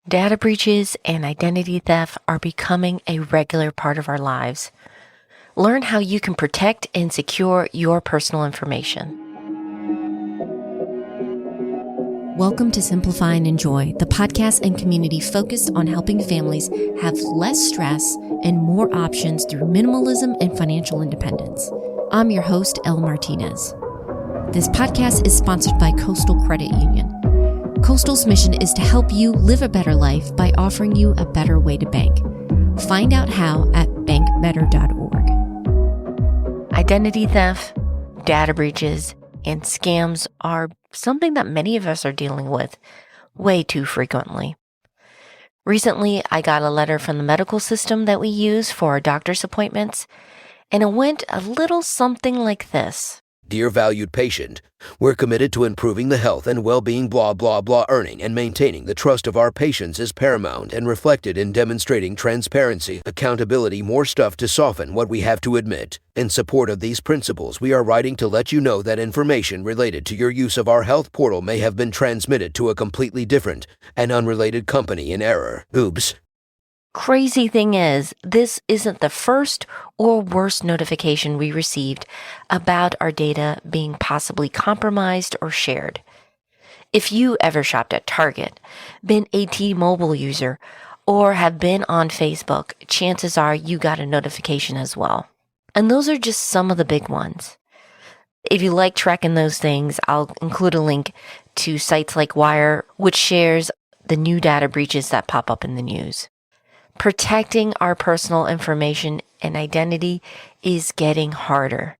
Data breaches and identity theft are becoming a regular part of our lives. Learn how you can protect and secure your personal information. Welcome to Simplify and Enjoy, the podcast and community focused on helping families have less stress and more options through minimalism and financial independence. I'm your host, Elle Martinez. This podcast is sponsored by Coastal Credit Union. Coastal's mission is to help you live a better life by offering you a better way to bank. Find out how at bankbetter.org. Identity theft, data breaches, and scams are something that many of us are dealing with way too frequently. Recently, I got a letter from the medical system that we use for our doctor's appointments, and it went a little something like this. Dear valued patient, we're committed to improving the health and well-being earning and maintaining the trust of our patients is paramount and reflected in demonstrating transparency, accountability, more stuff to soften what we have to admit. In support of these principles, we are writing to let you know that information related to your use of our health portal may have been transmitted to a completely different and unrelated company in error. Oops. Crazy thing is, this isn't the first or worst notification we received about our data being possibly compromised or shared. If you ever shopped at Target, been a T-Mobile user, or have been on Facebook, chances are you got a notification as well. And those are just some of the big ones. If you like tracking those things, I'll include a link to sites like Wire, which shares the new data breaches that pop up in the news. Protecting our personal information and identity is getting harder.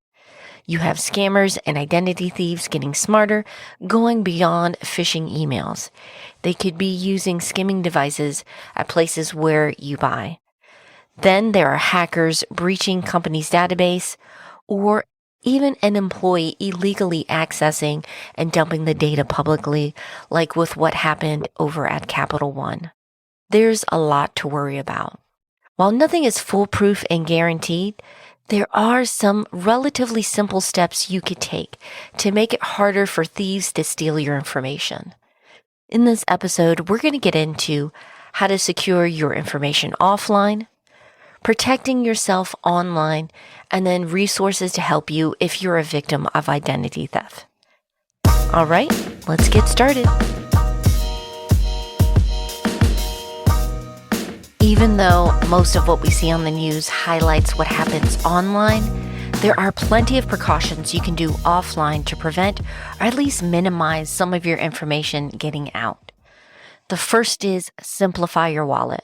You have scammers and identity thieves getting smarter, going beyond phishing emails. They could be using skimming devices at places where you buy. Then there are hackers breaching companies' database, or even an employee illegally accessing and dumping the data publicly, like with what happened over at Capital One. There's a lot to worry about. While nothing is foolproof and guaranteed, there are some relatively simple steps you could take to make it harder for thieves to steal your information. In this episode, we're going to get into how to secure your information offline, protecting yourself online, and then resources to help you if you're a victim of identity theft. All right, let's get started. Even though most of what we see on the news highlights what happens online, there are plenty of precautions you can do offline to prevent or at least minimize some of your information getting out. The first is simplify your wallet.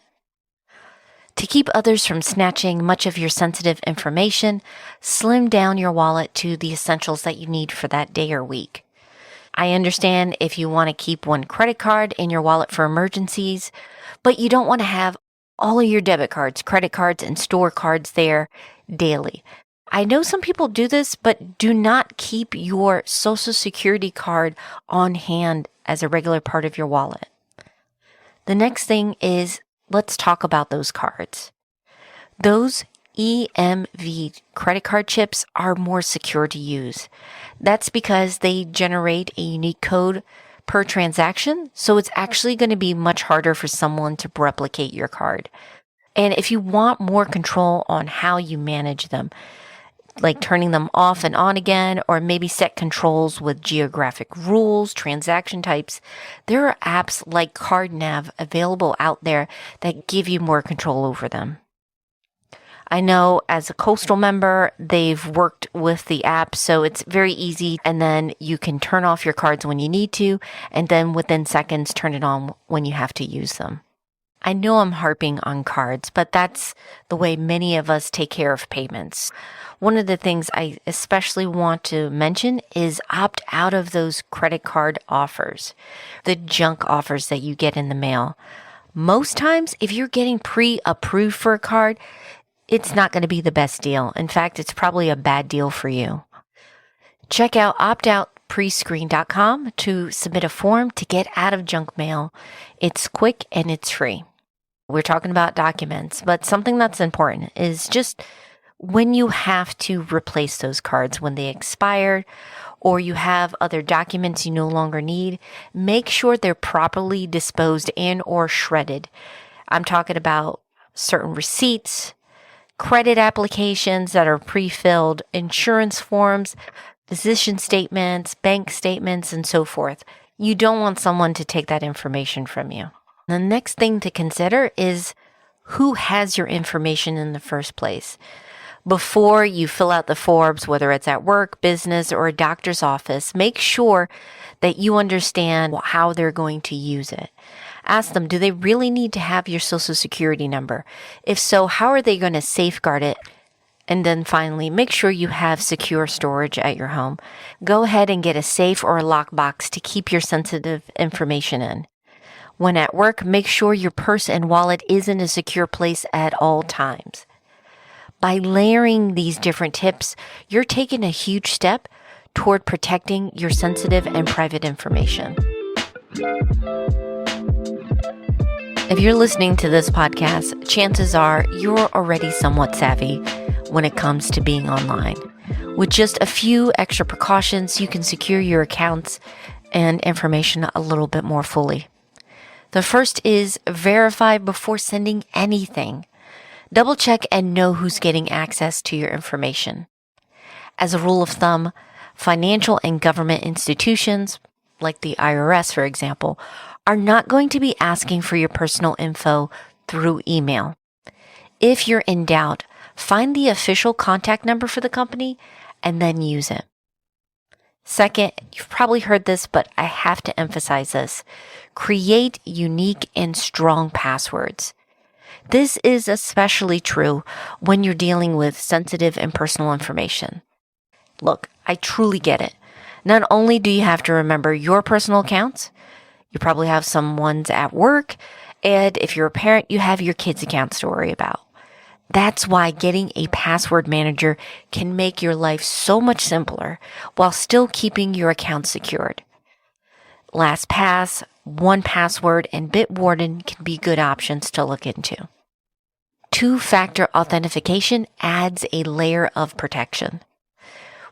To keep others from snatching much of your sensitive information, slim down your wallet to the essentials that you need for that day or week. I understand if you want to keep one credit card in your wallet for emergencies, but you don't want to have all of your debit cards, credit cards, and store cards there daily. I know some people do this, but do not keep your Social Security card on hand as a regular part of your wallet. The next thing is, let's talk about those cards. Those EMV credit card chips are more secure to use. That's because they generate a unique code per transaction, so it's actually going to be much harder for someone to replicate your card. And if you want more control on how you manage them, like turning them off and on again, or maybe set controls with geographic rules, transaction types, there are apps like CardNav available out there that give you more control over them. I know as a Coastal member, they've worked with the app, so it's very easy. And then you can turn off your cards when you need to, and then within seconds, turn it on when you have to use them. I know I'm harping on cards, but that's the way many of us take care of payments. One of the things I especially want to mention is opt out of those credit card offers, the junk offers that you get in the mail. Most times, if you're getting pre-approved for a card, it's not going to be the best deal. In fact, it's probably a bad deal for you. Check out optoutprescreen.com to submit a form to get out of junk mail. It's quick and it's free. We're talking about documents, but something that's important is just when you have to replace those cards, when they expire, or you have other documents you no longer need, make sure they're properly disposed and or shredded. I'm talking about certain receipts, credit applications that are pre-filled, insurance forms, physician statements, bank statements, and so forth. You don't want someone to take that information from you. The next thing to consider is who has your information in the first place. Before you fill out the forms, whether it's at work, business, or a doctor's office, make sure that you understand how they're going to use it. Ask them, do they really need to have your social security number? If so, how are they going to safeguard it? And then finally, make sure you have secure storage at your home. Go ahead and get a safe or a lockbox to keep your sensitive information in. When at work, make sure your purse and wallet is in a secure place at all times. By layering these different tips, you're taking a huge step toward protecting your sensitive and private information. If you're listening to this podcast, chances are you're already somewhat savvy when it comes to being online. With just a few extra precautions, you can secure your accounts and information a little bit more fully. The first is verify before sending anything. Double check and know who's getting access to your information. As a rule of thumb, financial and government institutions, like the IRS, for example, are not going to be asking for your personal info through email. If you're in doubt, find the official contact number for the company and then use it. Second, you've probably heard this, but I have to emphasize this. Create unique and strong passwords. This is especially true when you're dealing with sensitive and personal information. Look, I truly get it. Not only do you have to remember your personal accounts, you probably have some ones at work, and if you're a parent, you have your kids' accounts to worry about. That's why getting a password manager can make your life so much simpler while still keeping your accounts secured. LastPass, 1Password, and Bitwarden can be good options to look into. Two-factor authentication adds a layer of protection.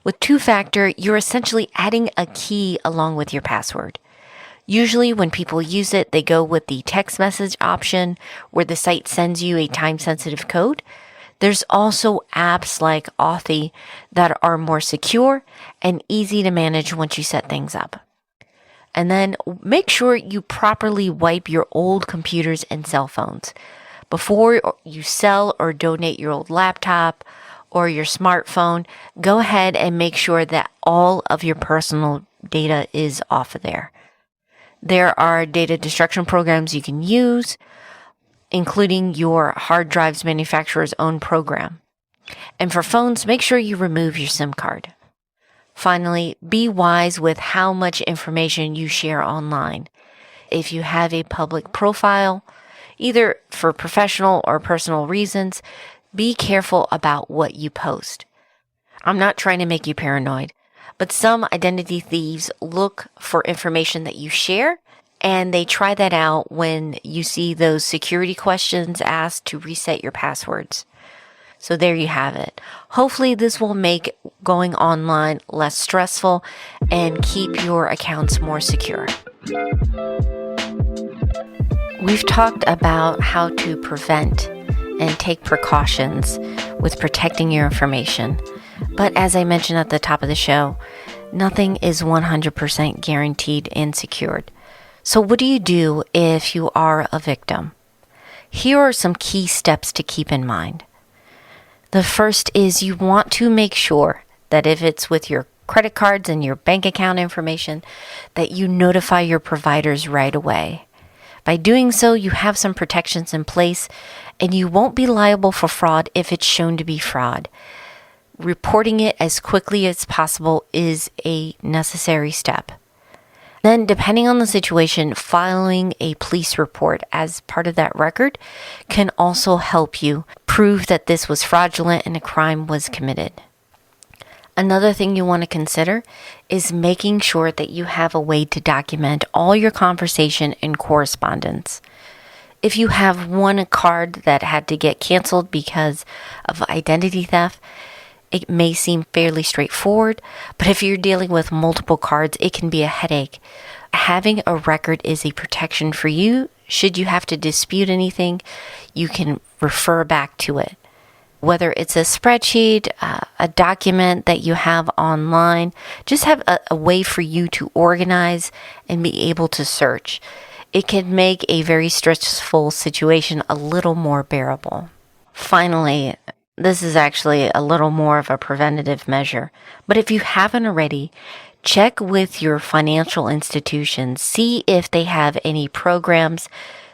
With two-factor, you're essentially adding a key along with your password. Usually when people use it, they go with the text message option where the site sends you a time-sensitive code. There's also apps like Authy that are more secure and easy to manage once you set things up. And then make sure you properly wipe your old computers and cell phones. Before you sell or donate your old laptop or your smartphone, go ahead and make sure that all of your personal data is off of there. There are data destruction programs you can use, including your hard drive's manufacturer's own program. And for phones, make sure you remove your SIM card. Finally, be wise with how much information you share online. If you have a public profile, either for professional or personal reasons, be careful about what you post. I'm not trying to make you paranoid, but some identity thieves look for information that you share, and they try that out when you see those security questions asked to reset your passwords. So there you have it. Hopefully this will make going online less stressful and keep your accounts more secure. We've talked about how to prevent and take precautions with protecting your information. But as I mentioned at the top of the show, nothing is 100% guaranteed and secured. So what do you do if you are a victim? Here are some key steps to keep in mind. The first is you want to make sure that if it's with your credit cards and your bank account information, that you notify your providers right away. By doing so, you have some protections in place and you won't be liable for fraud if it's shown to be fraud. Reporting it as quickly as possible is a necessary step. Then, depending on the situation, filing a police report as part of that record can also help you prove that this was fraudulent and a crime was committed. Another thing you want to consider is making sure that you have a way to document all your conversation and correspondence. If you have one card that had to get canceled because of identity theft, It may seem fairly straightforward, but if you're dealing with multiple cards, it can be a headache. Having a record is a protection for you. Should you have to dispute anything, you can refer back to it. Whether it's a spreadsheet, a document that you have online, just have a way for you to organize and be able to search. It can make a very stressful situation a little more bearable. Finally, this is actually a little more of a preventative measure, but if you haven't already, check with your financial institutions. See if they have any programs,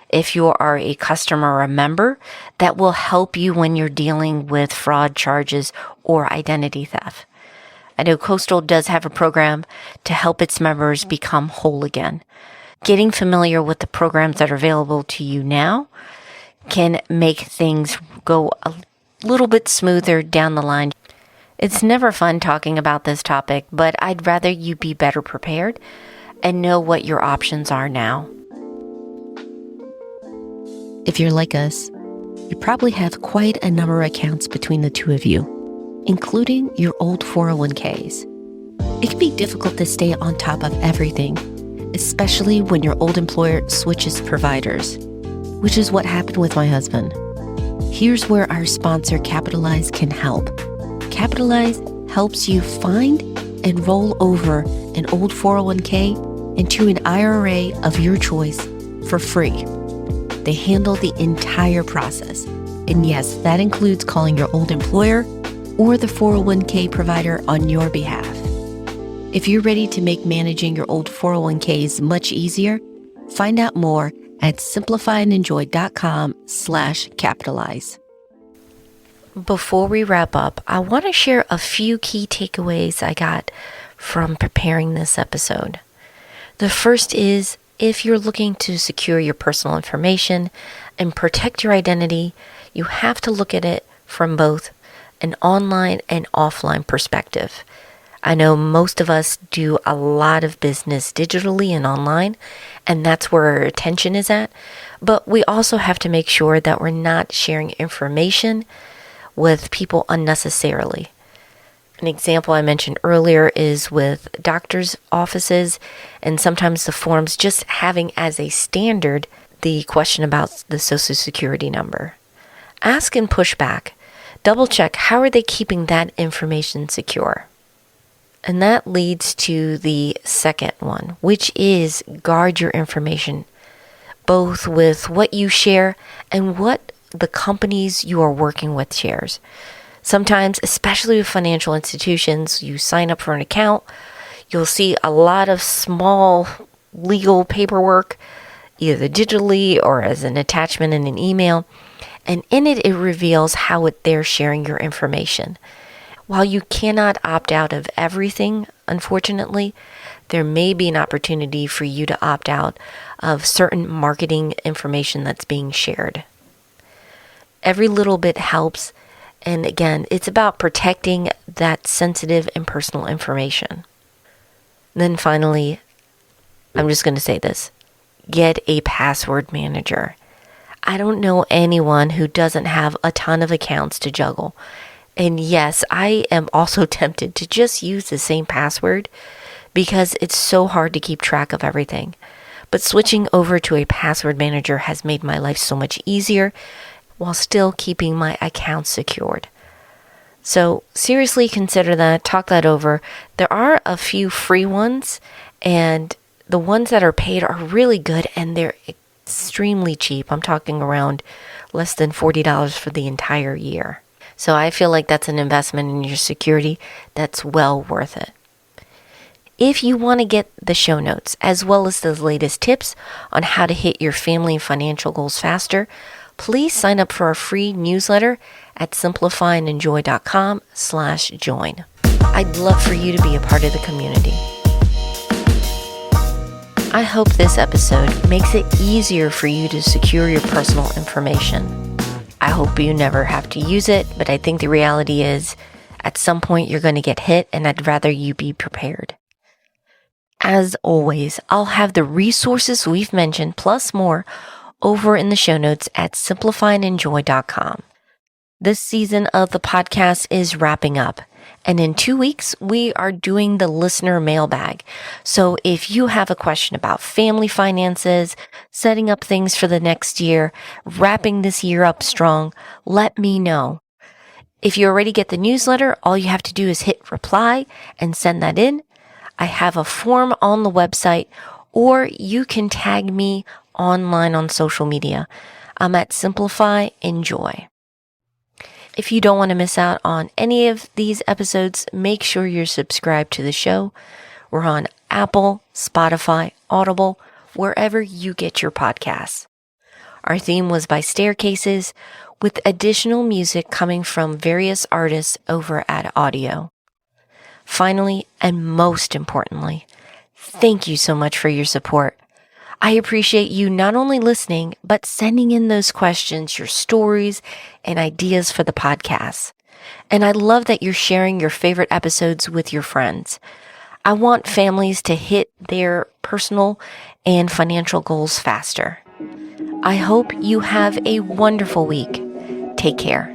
if you are a customer or a member, that will help you when you're dealing with fraud charges or identity theft. I know Coastal does have a program to help its members become whole again. Getting familiar with the programs that are available to you now can make things go a little bit smoother down the line. It's never fun talking about this topic, but I'd rather you be better prepared and know what your options are now. If you're like us, you probably have quite a number of accounts between the two of you, including your old 401ks. It can be difficult to stay on top of everything, especially when your old employer switches providers, which is what happened with my husband. Here's where our sponsor, Capitalize, can help. Capitalize helps you find and roll over an old 401k into an IRA of your choice for free. They handle the entire process. And yes, that includes calling your old employer or the 401k provider on your behalf. If you're ready to make managing your old 401ks much easier, find out more at simplifyandenjoy.com/capitalize. Before we wrap up, I want to share a few key takeaways I got from preparing this episode. The first is, if you're looking to secure your personal information and protect your identity, you have to look at it from both an online and offline perspective. I know most of us do a lot of business digitally and online, and that's where our attention is at. But we also have to make sure that we're not sharing information with people unnecessarily. An example I mentioned earlier is with doctors' offices, and sometimes the forms just having as a standard the question about the Social Security number. Ask and push back. Double check, how are they keeping that information secure? And that leads to the second one, which is guard your information, both with what you share and what the companies you are working with shares. Sometimes, especially with financial institutions, you sign up for an account, you'll see a lot of small legal paperwork, either digitally or as an attachment in an email, and in it, it reveals how they're sharing your information. While you cannot opt out of everything, unfortunately, there may be an opportunity for you to opt out of certain marketing information that's being shared. Every little bit helps. And again, it's about protecting that sensitive and personal information. Then finally, I'm just going to say this. Get a password manager. I don't know anyone who doesn't have a ton of accounts to juggle. And yes, I am also tempted to just use the same password because it's so hard to keep track of everything. But switching over to a password manager has made my life so much easier while still keeping my accounts secured. So seriously consider that, talk that over. There are a few free ones, and the ones that are paid are really good, and they're extremely cheap. I'm talking around less than $40 for the entire year. So I feel like that's an investment in your security that's well worth it. If you want to get the show notes, as well as the latest tips on how to hit your family and financial goals faster, please sign up for our free newsletter at simplifyandenjoy.com/join. I'd love for you to be a part of the community. I hope this episode makes it easier for you to secure your personal information. I hope you never have to use it, but I think the reality is at some point you're going to get hit, and I'd rather you be prepared. As always, I'll have the resources we've mentioned plus more over in the show notes at simplifyandenjoy.com. This season of the podcast is wrapping up. And in 2 weeks, we are doing the listener mailbag. So if you have a question about family finances, setting up things for the next year, wrapping this year up strong, let me know. If you already get the newsletter, all you have to do is hit reply and send that in. I have a form on the website, or you can tag me online on social media. I'm at Simplify Enjoy. If you don't want to miss out on any of these episodes, make sure you're subscribed to the show. We're on Apple, Spotify, Audible, wherever you get your podcasts. Our theme was by Staircases, with additional music coming from various artists over at Audio. Finally, and most importantly, thank you so much for your support. I appreciate you not only listening, but sending in those questions, your stories, and ideas for the podcast. And I love that you're sharing your favorite episodes with your friends. I want families to hit their personal and financial goals faster. I hope you have a wonderful week. Take care.